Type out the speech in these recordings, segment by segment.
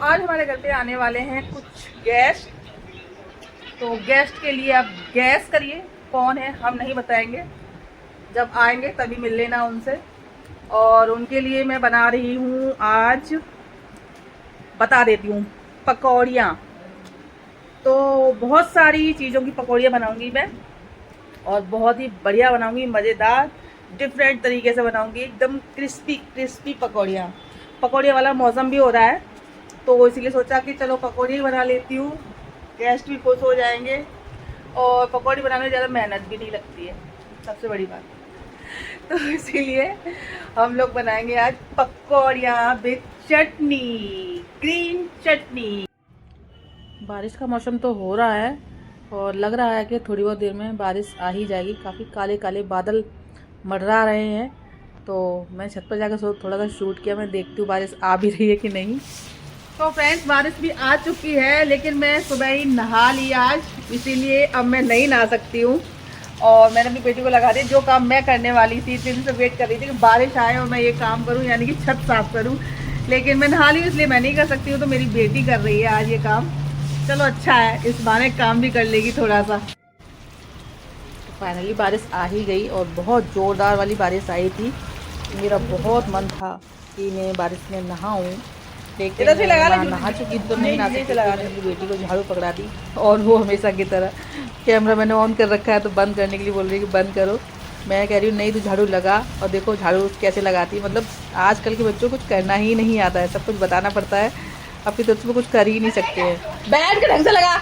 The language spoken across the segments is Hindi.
आज हमारे घर पे आने वाले हैं कुछ गेस्ट। तो गेस्ट के लिए आप गैस करिए कौन है, हम नहीं बताएंगे, जब आएंगे तभी मिल लेना उनसे। और उनके लिए मैं बना रही हूँ आज, बता देती हूँ, पकौड़ियाँ। तो बहुत सारी चीज़ों की पकौड़ियाँ बनाऊँगी मैं, और बहुत ही बढ़िया बनाऊँगी, मज़ेदार डिफरेंट तरीके से बनाऊँगी, एकदम क्रिस्पी क्रिस्पी पकौड़ियाँ। पकौड़ियाँ वाला मौसम भी हो रहा है, तो इसीलिए सोचा कि चलो पकौड़ी बना लेती हूँ, गेस्ट भी खुश हो जाएंगे। और पकौड़ी बनाने में ज़्यादा मेहनत भी नहीं लगती है, सबसे बड़ी बात। तो इसीलिए हम लोग बनाएंगे आज पकौड़ियाँ विद चटनी, ग्रीन चटनी। बारिश का मौसम तो हो रहा है और लग रहा है कि थोड़ी बहुत देर में बारिश आ ही जाएगी। काफ़ी काले काले बादल मंडरा रहे हैं, तो मैं छत पर जाकर थोड़ा सा शूट किया। मैं देखती हूँ बारिश आ भी रही है कि नहीं। तो फ्रेंड्स, बारिश भी आ चुकी है, लेकिन मैं सुबह ही नहा ली आज, इसीलिए अब मैं नहीं नहा सकती हूँ। और मैंने अपनी बेटी को लगा दिया, जो काम मैं करने वाली थी, 3 दिन से वेट कर रही थी कि बारिश आए और मैं ये काम करूँ, यानी कि छत साफ करूँ। लेकिन मैं नहा ली हूँ, इसलिए मैं नहीं कर सकती हूँ, तो मेरी बेटी कर रही है आज ये काम। चलो अच्छा है, इस बहाने काम भी कर लेगी थोड़ा सा। तो फाइनली बारिश आ ही गई और बहुत ज़ोरदार वाली बारिश आई थी। मेरा बहुत मन था कि मैं बारिश में नहाऊँ, लेकिन मैं नहा चुकी तो नहीं नहा सकती। मेरी बेटी को झाड़ू पकड़ा दी, और वो हमेशा की तरह कैमरा मैंने ऑन कर रखा है तो बंद करने के लिए बोल रही है कि बंद करो। मैं कह रही हूँ नहीं, तो झाड़ू लगा। और देखो झाड़ू कैसे लगाती है। मतलब आजकल के बच्चों को कुछ करना ही नहीं आता है, सब कुछ बताना पड़ता है, अपनी तरफ से कुछ कर ही नहीं सकते हैं। बैठ के ढंग से लगा,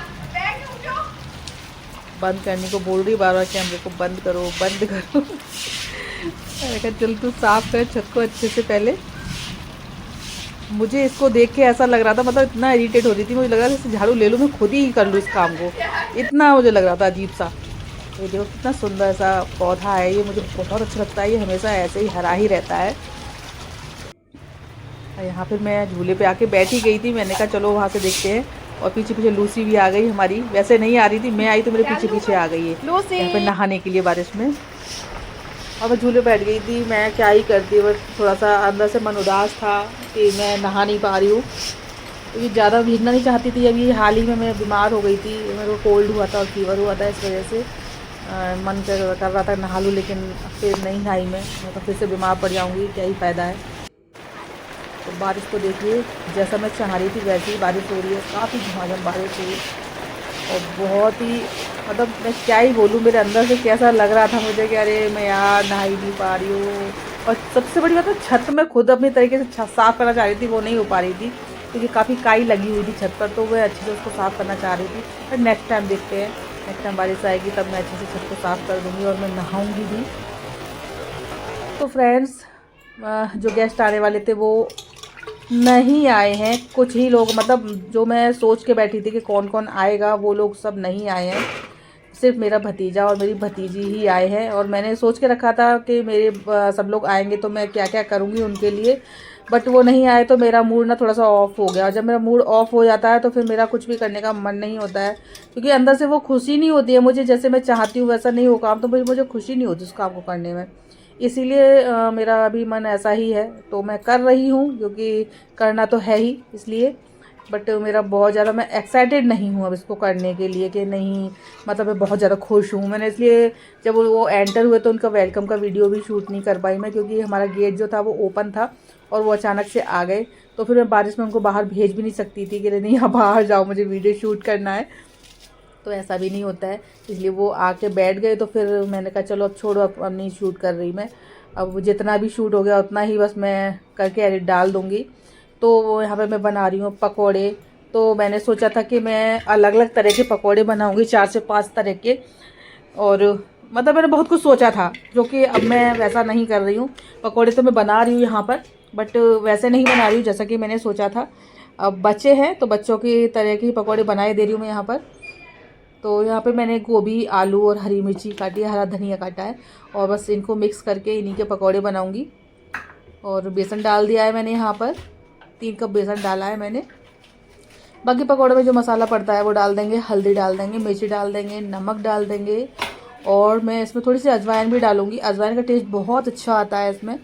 बंद करने को बोल रही बार बार, कैमरे को बंद करो बंद करो। मैंने कहा चल तू साफ कर छत को अच्छे से पहले। मुझे इसको देख के ऐसा लग रहा था, मतलब इतना इरिटेट हो रही थी, मुझे लग रहा था जैसे झाड़ू ले लूँ, मैं खुद ही कर लूँ इस काम को, इतना मुझे लग रहा था अजीब सा। ये देखो कितना सुंदर सा पौधा है, ये मुझे बहुत अच्छा लगता है, ये हमेशा ऐसे ही हरा ही रहता है। यहाँ फिर मैं झूले पे आके बैठी गई थी, मैंने कहा चलो वहाँ से देखते हैं। और पीछे पीछे लूसी भी आ गई हमारी, वैसे नहीं आ रही थी, मैं आई तो मेरे पीछे पीछे आ गई है यहाँ पे नहाने के लिए बारिश में। और मैं झूले बैठ गई थी, मैं क्या ही करती, बस थोड़ा सा अंदर से मन उदास था कि मैं नहा नहीं पा रही हूँ, क्योंकि ज़्यादा भीगना नहीं चाहती थी। अभी हाल ही में मैं बीमार हो गई थी, मेरे को कोल्ड हुआ था और फीवर हुआ था, इस वजह से मन कर रहा था नहा लूँ, लेकिन फिर नहीं नहाई मैं तो फिर से बीमार पड़ जाऊँगी, क्या ही फ़ायदा है। तो बारिश को देखिए, जैसा मैं चाह रही थी वैसी ही बारिश हो रही है, काफ़ी झमाझम बारिश हुई और बहुत ही, मतलब मैं क्या ही बोलूँ, मेरे अंदर से कैसा लग रहा था मुझे कि अरे मैं यार नहा ही नहीं पा रही हूँ। और सबसे बड़ी बात है, छत में खुद अपनी तरीके से साफ़ करना चाह रही थी, वो नहीं हो पा रही थी, क्योंकि काफ़ी काई लगी हुई थी छत पर, तो वह अच्छे से उसको साफ़ करना चाह रही थी। पर नेक्स्ट टाइम देखते हैं, नेक्स्ट टाइम बारिश आएगी तब मैं अच्छे से छत को साफ़ कर दूँगी और मैं नहाऊँगी भी। तो फ्रेंड्स, जो गेस्ट आने वाले थे वो नहीं आए हैं, कुछ ही लोग, मतलब जो मैं सोच के बैठी थी कि कौन कौन आएगा, वो लोग सब नहीं आए हैं। सिर्फ मेरा भतीजा और मेरी भतीजी ही आए हैं। और मैंने सोच के रखा था कि मेरे सब लोग आएंगे तो मैं क्या क्या करूँगी उनके लिए, बट वो नहीं आए तो मेरा मूड ना थोड़ा सा ऑफ हो गया। और जब मेरा मूड ऑफ हो जाता है तो फिर मेरा कुछ भी करने का मन नहीं होता है, क्योंकि अंदर से वो खुशी नहीं होती है मुझे, जैसे मैं चाहती हूँ वैसा नहीं हो काम, तो मुझे खुशी नहीं होती उस काम को करने में। इसीलिए मेरा अभी मन ऐसा ही है, तो मैं कर रही हूँ, क्योंकि करना तो है ही इसलिए। बट मेरा बहुत ज़्यादा, मैं एक्साइटेड नहीं हूँ अब इसको करने के लिए, कि नहीं, मतलब मैं बहुत ज़्यादा खुश हूँ। मैंने इसलिए जब वो एंटर हुए तो उनका वेलकम का वीडियो भी शूट नहीं कर पाई मैं, क्योंकि हमारा गेट जो था वो ओपन था और वो अचानक से आ गए, तो फिर मैं बारिश में उनको बाहर भेज भी नहीं सकती थी कि नहीं आप बाहर जाओ, मुझे वीडियो शूट करना है। तो ऐसा भी नहीं होता है, इसलिए वो आके बैठ गए। तो फिर मैंने कहा चलो अब छोड़ो, अब नहीं शूट कर रही मैं, अब जितना भी शूट हो गया उतना ही बस मैं करके एडिट डाल दूँगी। तो यहाँ पे मैं बना रही हूँ पकोड़े। तो मैंने सोचा था कि मैं अलग अलग तरह के पकोड़े बनाऊँगी, 4 से 5 तरह के। और मतलब मैंने बहुत कुछ सोचा था, जो कि अब मैं वैसा नहीं कर रही हूँ। पकोड़े तो मैं बना रही हूँ यहाँ पर, बट वैसे नहीं बना रही हूँ जैसा कि मैंने सोचा था। अब बच्चे हैं तो बच्चों की तरह के पकोड़े बनाए दे रही हूँ मैं यहाँ पर। तो यहाँ पे मैंने गोभी, आलू और हरी मिर्ची काटी है, हरा धनिया काटा है, और बस इनको मिक्स करके इन्हीं के पकौड़े बनाऊंगी। और बेसन डाल दिया है मैंने, यहाँ पर 3 कप बेसन डाला है मैंने। बाकी पकौड़े में जो मसाला पड़ता है वो डाल देंगे, हल्दी डाल देंगे, मिर्ची डाल देंगे, नमक डाल देंगे, और मैं इसमें थोड़ी सी अजवाइन भी डालूंगी। अजवाइन का टेस्ट बहुत अच्छा आता है इसमें,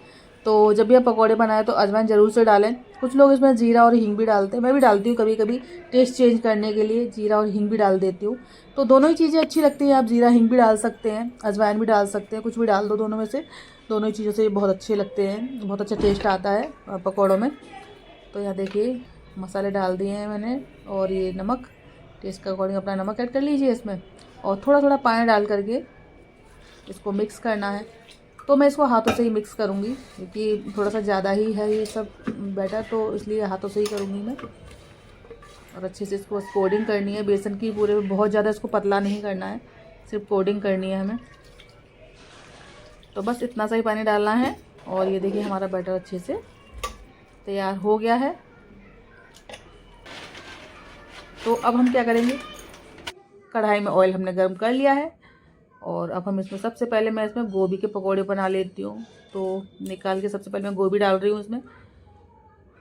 तो जब भी आप पकौड़े बनाएं तो अजवाइन ज़रूर से डालें। कुछ लोग इसमें जीरा और हींग भी डालते हैं, मैं भी डालती हूँ कभी कभी टेस्ट चेंज करने के लिए, जीरा और हींग भी डाल देती हूँ। तो दोनों ही चीज़ें अच्छी लगती हैं, आप जीरा हींग भी डाल सकते हैं, अजवाइन भी डाल सकते हैं, कुछ भी डाल दो दोनों में से। दोनों ही चीज़ों से ये बहुत अच्छे लगते हैं, बहुत अच्छा टेस्ट आता है पकौड़ों में। तो यहाँ देखिए मसाले डाल दिए हैं मैंने, और ये नमक टेस्ट के अकॉर्डिंग अपना नमक ऐड कर लीजिए इसमें, और थोड़ा थोड़ा पानी डाल करके इसको मिक्स करना है। तो मैं इसको हाथों से ही मिक्स करूँगी क्योंकि थोड़ा सा ज़्यादा ही है ये सब बैटर, तो इसलिए हाथों से ही करूँगी मैं। और अच्छे से इसको कोटिंग करनी है बेसन की पूरे, बहुत ज़्यादा इसको पतला नहीं करना है, सिर्फ कोटिंग करनी है हमें। तो बस इतना सा ही पानी डालना है, और ये देखिए हमारा बैटर अच्छे से तैयार हो गया है। तो अब हम क्या करेंगे, कढ़ाई में ऑयल हमने गर्म कर लिया है, और अब हम इसमें सबसे पहले मैं इसमें गोभी के पकोड़े बना लेती हूँ। तो निकाल के सबसे पहले मैं गोभी डाल रही हूँ इसमें,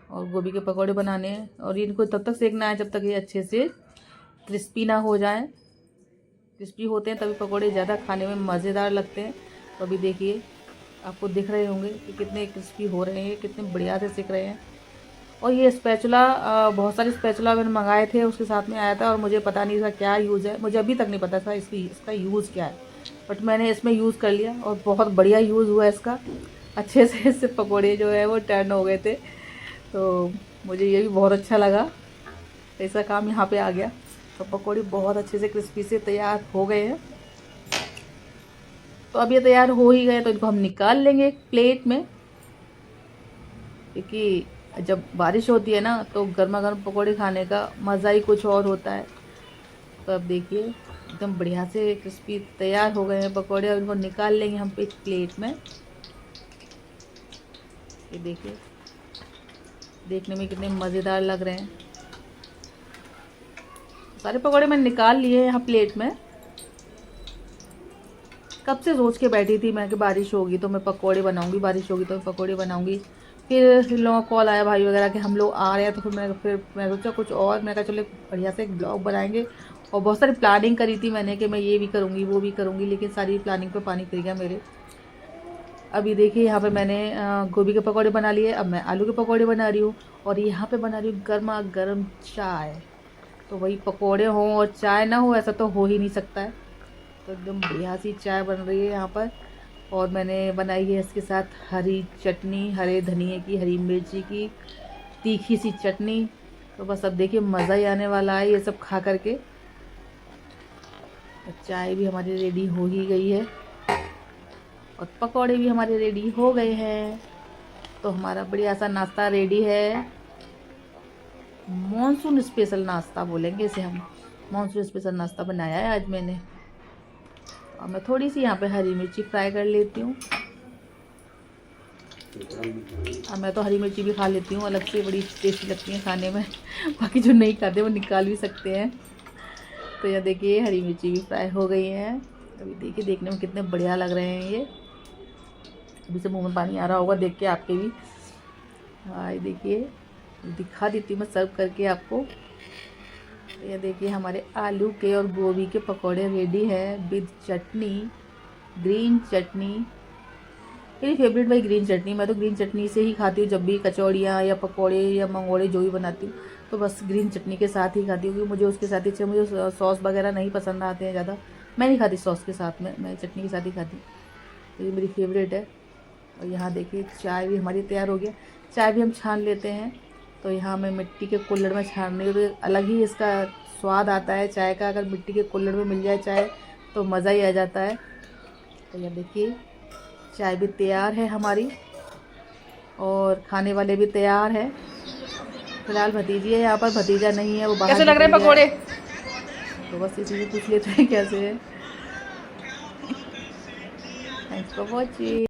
और गोभी के पकोड़े बनाने हैं, और इनको तब तक सेकना है जब तक ये अच्छे से क्रिस्पी ना हो जाए। क्रिस्पी होते हैं तभी पकोड़े ज़्यादा खाने में मज़ेदार लगते हैं। तो अभी देखिए आपको दिख रहे होंगे कि कितने क्रिस्पी हो रहे हैं, कितने बढ़िया से सेक रहे हैं। और ये स्पैचुला, बहुत सारे स्पैचुला मैंने मंगाए थे, उसके साथ में आया था, और मुझे पता नहीं था क्या यूज़ है, मुझे अभी तक नहीं पता था इसका यूज़ क्या है, बट मैंने इसमें यूज़ कर लिया और बहुत बढ़िया यूज़ हुआ इसका। अच्छे से इससे पकोड़े जो है वो टर्न हो गए थे, तो मुझे ये भी बहुत अच्छा लगा, ऐसा काम यहाँ पे आ गया। तो पकोड़े बहुत अच्छे से क्रिस्पी से तैयार हो गए हैं। तो अब ये तैयार हो ही गए, तो इनको हम निकाल लेंगे एक प्लेट में, क्योंकि जब बारिश होती है ना तो गर्मा गर्म पकोड़े खाने का मज़ा ही कुछ और होता है। तो अब देखिए एकदम बढ़िया से क्रिस्पी तैयार हो गए हैं पकोड़े, और इनको निकाल लेंगे हम एक प्लेट में। ये देखिए देखने में कितने मज़ेदार लग रहे हैं। सारे पकोड़े मैंने निकाल लिए यहाँ प्लेट में। कब से सोच के बैठी थी मैं कि बारिश होगी तो मैं पकोड़े बनाऊंगी, बारिश होगी तो मैं पकोड़े बनाऊंगी। फिर लोगों का कॉल आया भाई वगैरह कि हम लोग आ रहे हैं, तो फिर मैं सोचा कुछ और, मैं कहा चलो बढ़िया से एक ब्लॉग बनाएंगे। और बहुत सारी प्लानिंग करी थी मैंने कि मैं ये भी करूँगी वो भी करूँगी, लेकिन सारी प्लानिंग पे पानी फिर गया मेरे। अभी देखिए यहाँ पे मैंने गोभी के पकौड़े बना लिए, अब मैं आलू के पकौड़े बना रही हूँ, और यहाँ पे बना रही हूँ गर्मा गर्म चाय। तो वही पकौड़े हों और चाय ना हो, ऐसा तो हो ही नहीं सकता है। तो एकदम बढ़िया सी चाय बन रही है यहाँ पर, और मैंने बनाई है इसके साथ हरी चटनी, हरे धनिए की, हरी मिर्ची की तीखी सी चटनी। तो बस अब देखिए मज़ा ही आने वाला है ये सब खा करके। चाय भी हमारी रेडी हो ही गई है, और पकौड़े भी हमारे रेडी हो गए हैं। तो हमारा बढ़िया सा नाश्ता रेडी है। मॉनसून स्पेशल नाश्ता बोलेंगे इसे हम, मॉनसून स्पेशल नाश्ता बनाया है आज मैंने। और मैं थोड़ी सी यहाँ पे हरी मिर्ची फ्राई कर लेती हूँ, और मैं तो हरी मिर्ची भी खा लेती हूँ अलग से, बड़ी टेस्टी लगती है खाने में। बाकी जो नहीं खाते वो निकाल भी सकते हैं। तो यहाँ देखिए हरी मिर्ची भी फ्राई हो गई है। अभी देखिए देखने में कितने बढ़िया लग रहे हैं ये, अभी से मुँह में पानी आ रहा होगा देख के आपके भी। हाँ ये देखिए दिखा देती हूँ मैं सर्व करके आपको। ये देखिए हमारे आलू के और गोभी के पकोड़े रेडी है विद चटनी, ग्रीन चटनी। मेरी फेवरेट भाई ग्रीन चटनी, मैं तो ग्रीन चटनी से ही खाती हूँ जब भी कचौड़ियाँ या पकोड़े या मंगोड़े जो भी बनाती हूँ, तो बस ग्रीन चटनी के साथ ही खाती हूँ, क्योंकि मुझे उसके साथ ही चाहिए। मुझे सॉस वगैरह नहीं पसंद आते हैं ज़्यादा, मैं नहीं खाती सॉस के साथ में, मैं चटनी के साथ ही खाती हूँ। तो ये मेरी फेवरेट है। और यहाँ देखिए चाय भी हमारी तैयार हो गया, चाय भी हम छान लेते हैं। तो यहाँ मैं मिट्टी के कुल्हड़ में छान रही हूँ, तो अलग ही इसका स्वाद आता है चाय का। अगर मिट्टी के कुल्हड़ में मिल जाए चाय तो मज़ा ही आ जाता है। तो यह देखिए चाय भी तैयार है हमारी, और खाने वाले भी तैयार है। फिलहाल भतीजी है यहाँ पर, भतीजा नहीं है, वो बाहर। कैसे लग रहे हैं पकोड़े? तो बस इसी से पूछ लेते हैं कैसे है। Thanks for watching.